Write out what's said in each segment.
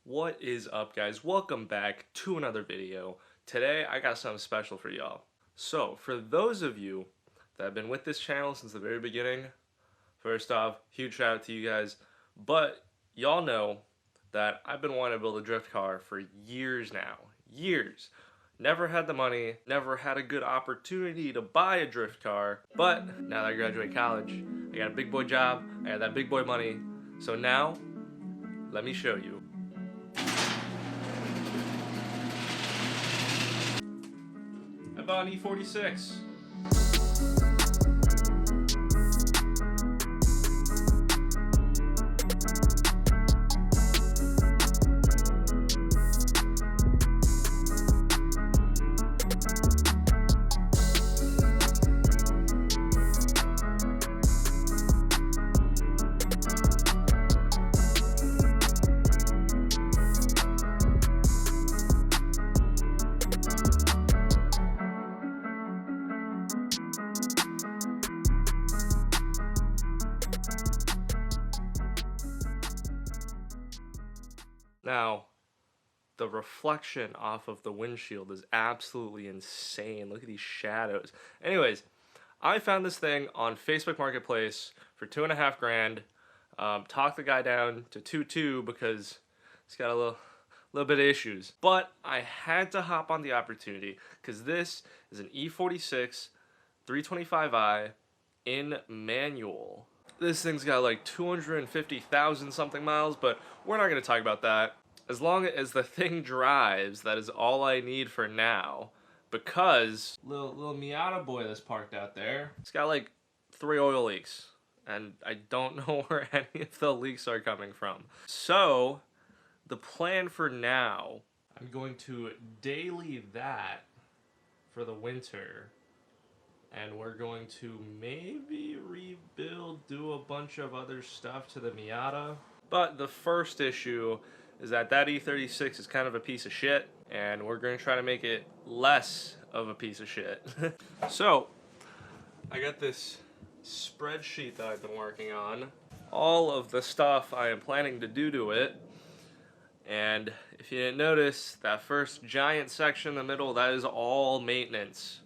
What is up, guys? Welcome back to another video. Today I got something special for y'all. So for those of you that have been with this channel since the very beginning, first off, huge shout out to you guys. But y'all know that I've been wanting to build a drift car for years now. Years. Never had the money, never had a good opportunity to buy a drift car. But now that I graduate college, I got a big boy job, I got that big boy money. So now, let me show you. I bought an E46. Now, the reflection off of the windshield is absolutely insane. Look at these shadows. Anyways, I found this thing on Facebook Marketplace for $2.5 grand. Talked the guy down to 2.2 because it's got a little bit of issues. But I had to hop on the opportunity because this is an E46 325i in manual. This thing's got like 250,000 something miles, but we're not going to talk about that. As long as the thing drives, that is all I need for now. Because little Miata boy that's parked out there, it's got like 3 oil leaks. And I don't know where any of the leaks are coming from. So, the plan for now, I'm going to daily that for the winter. And we're going to maybe rebuild, do a bunch of other stuff to the Miata. But the first issue is that E46 is kind of a piece of shit, and we're going to try to make it less of a piece of shit. So, I got this spreadsheet that I've been working on. All of the stuff I am planning to do to it. And if you didn't notice, that first giant section in the middle, that is all maintenance.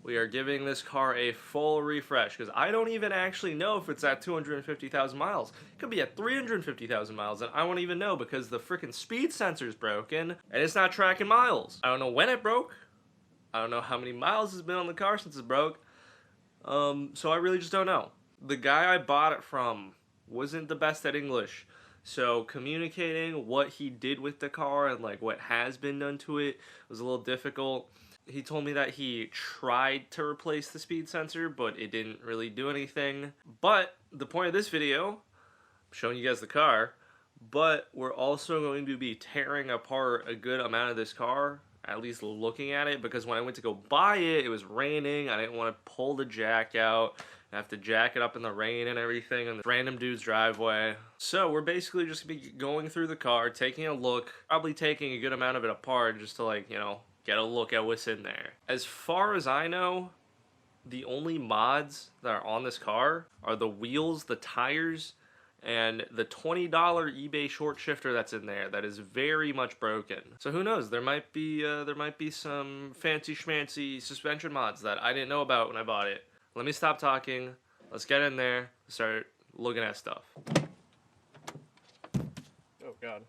We are giving this car a full refresh because I don't even actually know if it's at 250,000 miles. It could be at 350,000 miles and I won't even know because the freaking speed sensor's broken and it's not tracking miles. I don't know when it broke. I don't know how many miles has been on the car since it broke. So I really just don't know. The guy I bought it from wasn't the best at English. So communicating what he did with the car and like what has been done to it was a little difficult. He told me that he tried to replace the speed sensor, but it didn't really do anything. But the point of this video, I'm showing you guys the car, but we're also going to be tearing apart a good amount of this car, at least looking at it, because when I went to go buy it, it was raining. I didn't want to pull the jack out. I have to jack it up in the rain and everything in the random dude's driveway. So we're basically just going to be going through the car, taking a look, probably taking a good amount of it apart just to, like, you know, get a look at what's in there. As far as I know, the only mods that are on this car are the wheels, the tires, and the $20 eBay short shifter that's in there that is very much broken. So who knows? There might be some fancy schmancy suspension mods that I didn't know about when I bought it. Let me stop talking. Let's get in there. Start looking at stuff. Oh God.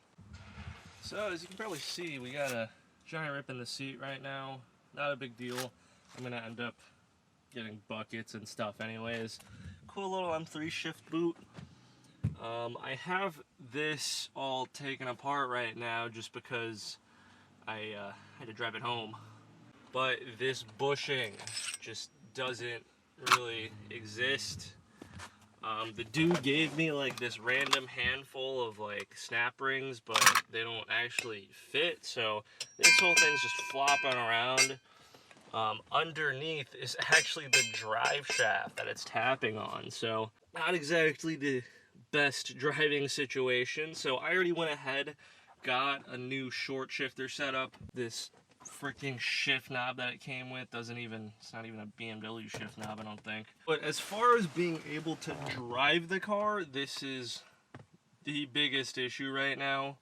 So as you can probably see, we got a giant rip in the seat right now. Not a big deal. I'm gonna end up getting buckets and stuff anyways. Cool little M3 shift boot. I have this all taken apart right now just because I had to drive it home. But this bushing just doesn't really exist. The dude gave me like this random handful of like snap rings, but they don't actually fit, so this whole thing's just flopping around. Underneath is actually the drive shaft that it's tapping on, so not exactly the best driving situation. So I already went ahead, got a new short shifter set up. This freaking shift knob that it came with doesn't even, it's not even a BMW shift knob, I don't think. But as far as being able to drive the car, this is the biggest issue right now.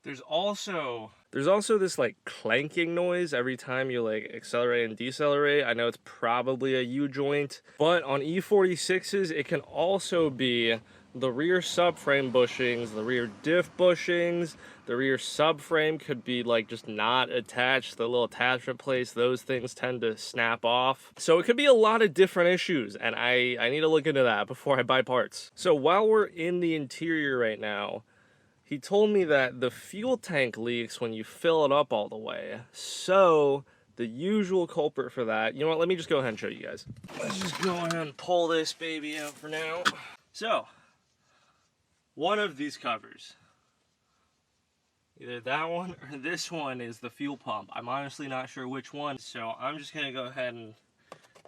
There's also this like clanking noise every time you like accelerate and decelerate. I know it's probably a U-joint, but on E46s it can also be the rear subframe bushings, the rear diff bushings, the rear subframe could be like just not attached, the little attachment place, those things tend to snap off. So it could be a lot of different issues, and I need to look into that before I buy parts. So while we're in the interior right now, he told me that the fuel tank leaks when you fill it up all the way. So the usual culprit for that, you know what, let me just go ahead and show you guys. Let's just go ahead and pull this baby out for now. So, one of these covers, either that one or this one, is the fuel pump. I'm honestly not sure which one, so I'm just gonna go ahead and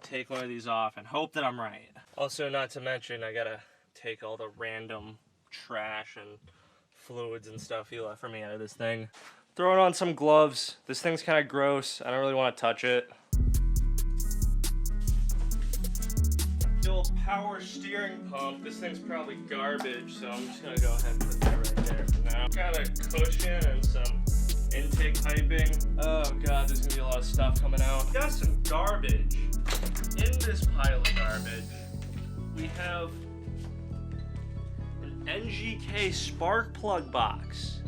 take one of these off and hope that I'm right. Also, not to mention, I gotta take all the random trash and fluids and stuff he left for me out of this thing. Throwing on some gloves. This thing's kind of gross. I don't really want to touch it. The old power steering pump. This thing's probably garbage, so I'm just gonna go ahead and put that right there for now. Got a cushion and some intake piping. Oh god, there's gonna be a lot of stuff coming out. Got some garbage. In this pile of garbage, we have NGK spark plug box.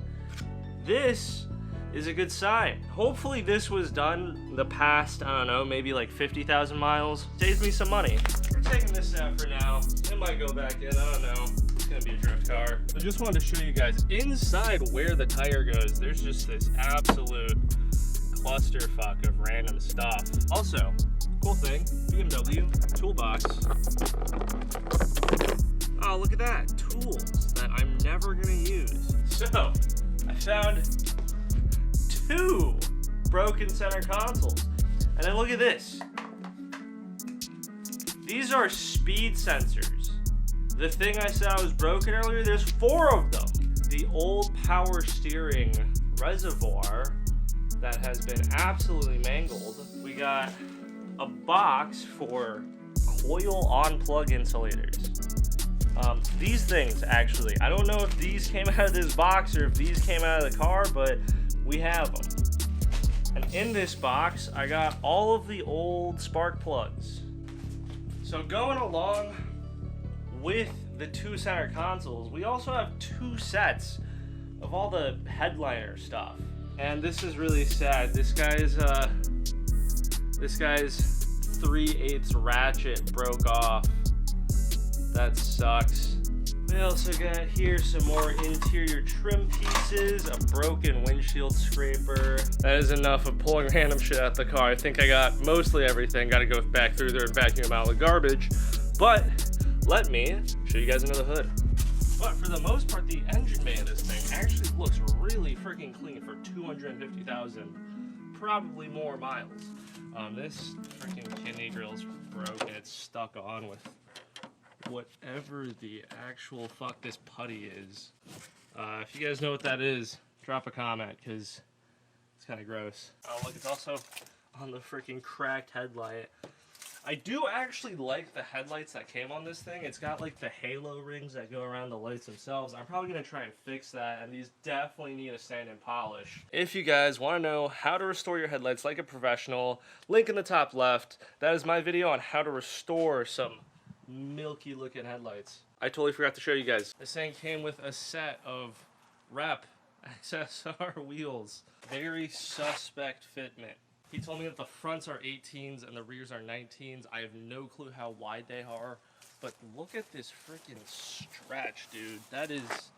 This is a good sign. Hopefully this was done the past, I don't know, maybe like 50,000 miles. Saves me some money. We're taking this out for now. It might go back in, I don't know. It's gonna be a drift car. I just wanted to show you guys inside where the tire goes. There's just this absolute clusterfuck of random stuff. Also, cool thing, BMW toolbox. Oh, look at that. Tools that I'm never gonna use. So, I found 2 broken center consoles. And then look at this. These are speed sensors. The thing I said was broken earlier, there's 4 of them. The old power steering reservoir that has been absolutely mangled. We got a box for coil on-plug insulators. These things, actually, I don't know if these came out of this box or if these came out of the car, but we have them. And in this box, I got all of the old spark plugs. So going along with the 2 center consoles, we also have 2 sets of all the headliner stuff. And this is really sad. This guy's 3/8 ratchet broke off. That sucks. We also got here some more interior trim pieces, a broken windshield scraper. That is enough of pulling random shit out the car. I think I got mostly everything. Gotta go back through there and vacuum out the garbage. But let me show you guys under the hood. But for the most part, the engine bay of this thing actually looks really freaking clean for 250,000, probably more miles. This freaking kidney grill's broken. It's stuck on with whatever the actual fuck this putty is. If you guys know what that is, drop a comment, because it's kind of gross. Oh look, it's also on the freaking cracked headlight. I do actually like the headlights that came on this thing. It's got like the halo rings that go around the lights themselves. I'm probably gonna try and fix that, and these definitely need a sand and polish. If you guys want to know how to restore your headlights like a professional, link in the top left. That is my video on how to restore some milky looking headlights. I totally forgot to show you guys. This thing came with a set of Rep XSR wheels. Very suspect fitment. He told me that the fronts are 18s and the rears are 19s. I have no clue how wide they are, but look at this freaking stretch, dude. That is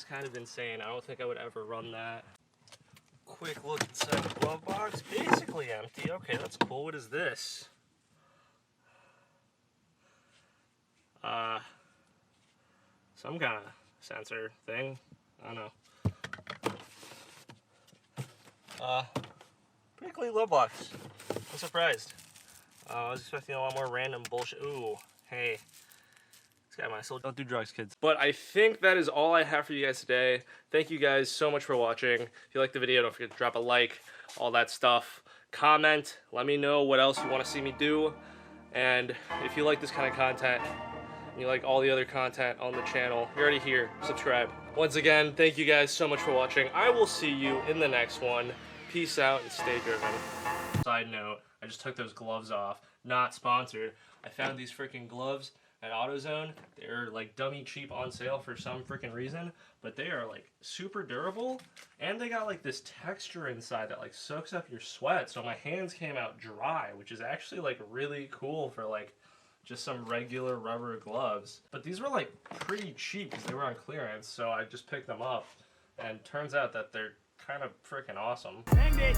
kind of insane. I don't think I would ever run that. Quick look inside the glove box. Basically empty. Okay, that's cool. What is this? Some kind of sensor thing. I don't know. Pretty clean glove box. I'm surprised. I was expecting a lot more random bullshit. Ooh, hey. This guy might still don't do drugs, kids. But I think that is all I have for you guys today. Thank you guys so much for watching. If you liked the video, don't forget to drop a like, all that stuff. Comment, let me know what else you want to see me do. And if you like this kind of content, and you like all the other content on the channel, you're already here. Subscribe. Once again, thank you guys so much for watching. I will see you in the next one. Peace out and stay driven. Side note, I just took those gloves off. Not sponsored. I found these freaking gloves at AutoZone. They're like dummy cheap on sale for some freaking reason, but they are like super durable, and they got like this texture inside that like soaks up your sweat, so my hands came out dry, which is actually like really cool for like just some regular rubber gloves. But these were like pretty cheap because they were on clearance, so I just picked them up, and turns out that they're kind of freaking awesome. Dang it.